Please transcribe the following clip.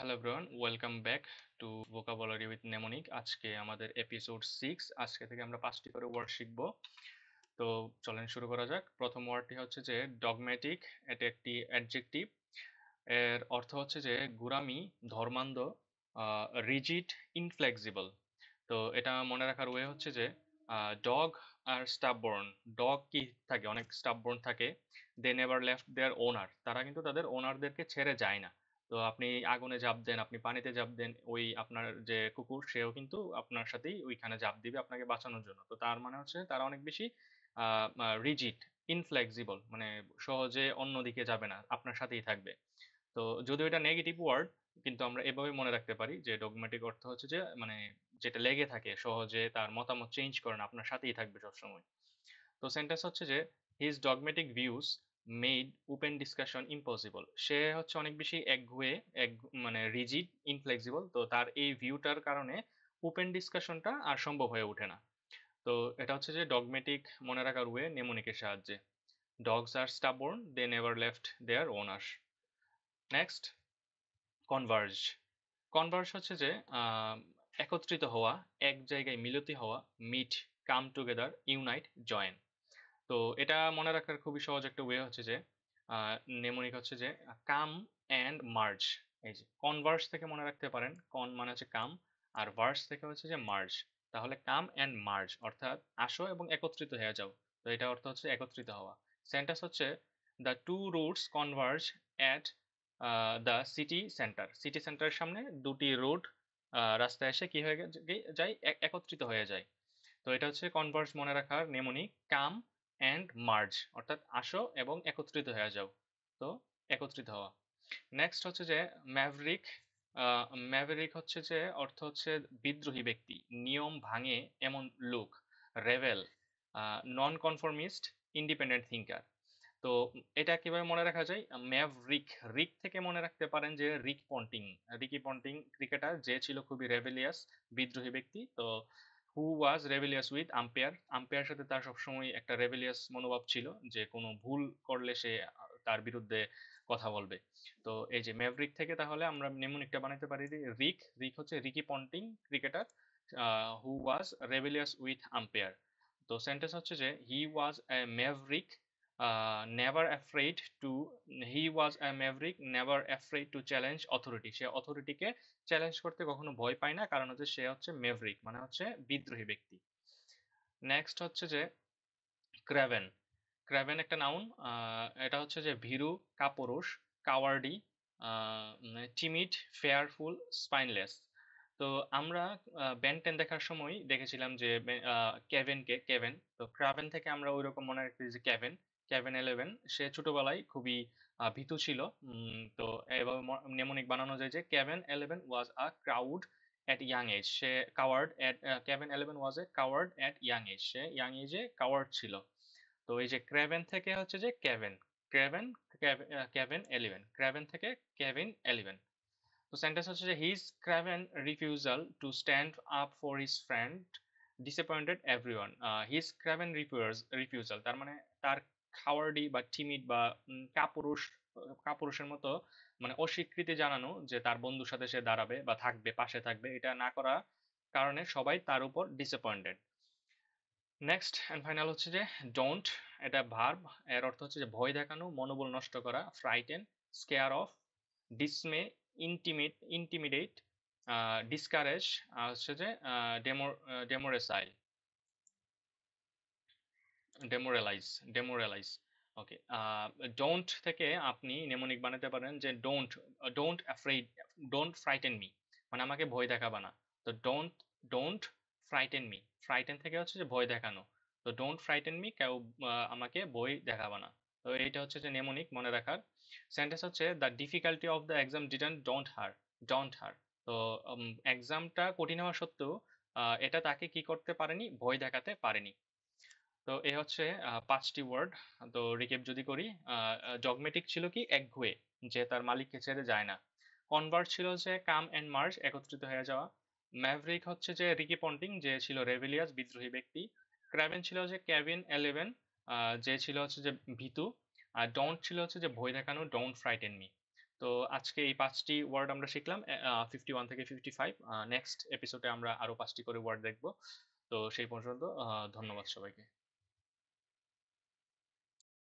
Hello everyone, welcome back to vocabulary with mnemonic. আজকে আমাদের episode 6। আজকে থেকে আমরা 5টি করে ওয়ার্ড শিখব। তো চলেন শুরু করা যাক। প্রথম ওয়ার্ডটি হচ্ছে যে ডগম্যাটিক। এটা একটি অ্যাডজেক্টিভ। এর অর্থ হচ্ছে যে গোঁড়ামি, ধর্মান্ধ, রিজিড, ইনফ্লেক্সিবল। তো এটা মনে রাখার ওয়ে হচ্ছে যে ডগ আর স্টাববর্ন। ডগ কি থাকে, অনেক স্টাববর্ন থাকে। দে নেভার লেফট দেয়ার ওনার, তারা কিন্তু তাদের ওনারদেরকে ছেড়ে যায় না। তো আপনি আগুনে ঝাঁপ দেন, আপনি পানিতে ঝাঁপ দেন, ওই আপনার যে কুকুর সেও কিন্তু আপনার সাথেই ওইখানে ঝাঁপ দিবে আপনাকে বাঁচানোর জন্য। তো তার মানে হচ্ছে তারা অনেক বেশি রিজিড, ইনফ্লেক্সিবল, মানে সহজে অন্যদিকে যাবে না, আপনার সাথেই থাকবে। তো যদিও এটা নেগেটিভ ওয়ার্ড, কিন্তু আমরা এভাবে মনে রাখতে পারি যে ডগম্যাটিক অর্থ হচ্ছে যে মানে যেটা লেগে থাকে, সহজে তার মতামত চেঞ্জ করে না, আপনার সাথেই থাকবে সবসময়। তো সেন্টেন্স হচ্ছে যে his dogmatic views made open discussion impossible. সে হচ্ছে অনেক বেশি একগুঁয়ে, এক মানে রিজিড, ইনফ্লেক্সিবল। তো তার এই ভিউটার কারণে ওপেন ডিসকাশনটা আর সম্ভব হয়ে ওঠে না। তো এটা হচ্ছে যে ডগম্যাটিক মনে রাখার ওয়ে নেমোনিকের সাহায্যে। Dogs are stubborn, they never left their owner. Next, converge. Converge হচ্ছে যে একত্রিত হওয়া, এক জায়গায় মিলিত হওয়া, meet, come together, unite, join. তো এটা মনে রাখার খুবই সহজ একটা ওয়ে হচ্ছে যে নেমোনিক হচ্ছে যে কাম অ্যান্ড মার্জ। এই যে কনভার্স থেকে মনে রাখতে পারেন, কন মানে হচ্ছে কাম, আর ভার্স থেকে হচ্ছে যে মার্জ। তাহলে কাম অ্যান্ড মার্জ অর্থাৎ আসো এবং একত্রিত হয়ে যাও। তো এটা অর্থ হচ্ছে একত্রিত হওয়া। সেন্টেন্স হচ্ছে the two roots converge at the city centre. City সেন্টারের সামনে দুটি রুট রাস্তায় এসে কি হয়ে যায়, একত্রিত হয়ে যায়। তো এটা হচ্ছে কনভার্স মনে রাখার নেমোনিক, কাম অ্যান্ড মার্জ অর্থাৎ আসো এবং একত্রিত হয়ে যাও। তো একত্রিত হওয়া। নেক্সট হচ্ছে যে ম্যাভরিক। ম্যাভরিক হচ্ছে যে অর্থ হচ্ছে বিদ্রোহী ব্যক্তি, নিয়ম ভাঙে এমন লোক, রেবেল, নন কনফরমিস্ট, ইন্ডিপেন্ডেন্ট থিঙ্কার। তো এটা কিভাবে মনে রাখা যায়? ম্যাভরিক, রিক থেকে মনে রাখতে পারেন যে রিক পন্টিং। রিকি পন্টিং ক্রিকেটার, যে ছিল খুবই রেবেলিয়াস, বিদ্রোহী ব্যক্তি। তো হু was rebellious with umpire. Umpire সাথে তার সবসময় একটা রেবেলিয়াস মনোভাব ছিল, যে কোনো ভুল করলে সে তার বিরুদ্ধে কথা বলবে। তো এই যে ম্যাভরিক থেকে তাহলে আমরা নেমোনিকটা বানাইতে পারি যে রিক। রিক হচ্ছে Ricky Ponting cricketer, who was rebellious with umpire. তো সেন্টেন্স হচ্ছে যে he was a maverick, never afraid to, he was a maverick never afraid to challenge authority. সে অথরিটিকে চ্যালেঞ্জ করতে কখনো ভয় পায় না, কারণ হচ্ছে সে হচ্ছে ম্যাভরিক মানে হচ্ছে বিদ্রোহী ব্যক্তি। নেক্সট হচ্ছে যে ক্র্যাভেন। ক্র্যাভেন একটা নাউন। এটা হচ্ছে যে ভীরু, কাপুরুষ, কাওয়ার্ডি, টিমিড, ফেয়ারফুল, স্পাইনলেস। তো আমরা বেন টেন দেখার সময় দেখেছিলাম যে কেভেন। তো ক্রাভেন থেকে আমরা ওই রকম মনে রাখি যে ক্যাভেন, ক্যাভেন 11 সে ছোটবেলায় খুবই ভীতু ছিল। তো এভাবে নেমোনিক বানানো যায় যে ক্যাভেন 11 ওয়াজ আ ক্রাউড এট ইয়াং এজ। সে কাওয়ার্ড এট, ক্যাভেন 11 ওয়াজ এ কাওয়ার্ড এট ইয়াং এজ। সে ইয়াং এজে কাওয়ার্ড ছিল। তো এই যে ক্রেভেন থেকে হচ্ছে যে কেভেন, ক্রেভেন, কেভেন 11, ক্রেভেন থেকে কেভিন 11। তো সেন্টেন্স হচ্ছে যে his craven refusal to stand up for his friend disappointed everyone. His craven refusal তার মানে তার খাওয়ার্ডি বা টিমিড বা কাপুরুষ, কাপুরুষের মতো মানে অস্বীকৃতি জানানো যে তার বন্ধুর সাথে সে দাঁড়াবে বা থাকবে, পাশে থাকবে, এটা না করার কারণে সবাই তার উপর ডিসঅ্যাপয়েন্টেড। নেক্সট অ্যান্ড ফাইনাল হচ্ছে যে ডোন্ট। এটা ভার্ব। এর অর্থ হচ্ছে যে ভয় দেখানো, মনোবল নষ্ট করা, frighten, square of, ডিসমে, intimidate, discourage, হচ্ছে যে ডেমোরেসাইল, ডেমোরালাইজ, ডেমোরালাইজ। ওকে। ডোন্ট থেকে আপনি নেমোনিক বানাতে পারেন যে don't, don't afraid, don't frighten me, মানে আমাকে ভয় দেখাবা না। তো don't, don't frighten me, frighten থেকে হচ্ছে যে ভয় দেখানো। তো ডোন্ট ফ্রাইটেন মি, কেউ আমাকে ভয় দেখাবা না। তো এইটা হচ্ছে যে নেমোনিক মনে রাখার। সেন্টেন্স হচ্ছে the difficulty of the exam didn't daunt her, daunt her. তো এক্সামটা কঠিন হওয়া সত্ত্বেও এটা তাকে কি করতে পারেনি, ভয় দেখাতে পারেনি। তো এ হচ্ছে 5টি ওয়ার্ড। তো রিক্যাপ যদি করি, ডগমেটিক ছিল কি, একগুঁয়ে, যে তার মালিককে ছেড়ে যায় না। কনভার্ট ছিল যে কাম অ্যান্ড মার্জ, একত্রিত হয়ে যাওয়া। ম্যাভরিক হচ্ছে যে রিকি পন্টিং, যে ছিল রেভিলিয়াস, বিদ্রোহী ব্যক্তি। ক্র্যাভেন ছিল যে কেভিন 11, যে ছিল হচ্ছে যে ভীতু। আর ডোন্ট ছিল হচ্ছে যে ভয় দেখানো, ডোন্ট ফ্রাইটেন মি। তো আজকে এই 5টি ওয়ার্ড আমরা শিখলাম 51 থেকে 55। নেক্সট এপিসোডে আমরা আরো 5টি করে ওয়ার্ড দেখব। তো সেই পর্যন্ত ধন্যবাদ সবাইকে।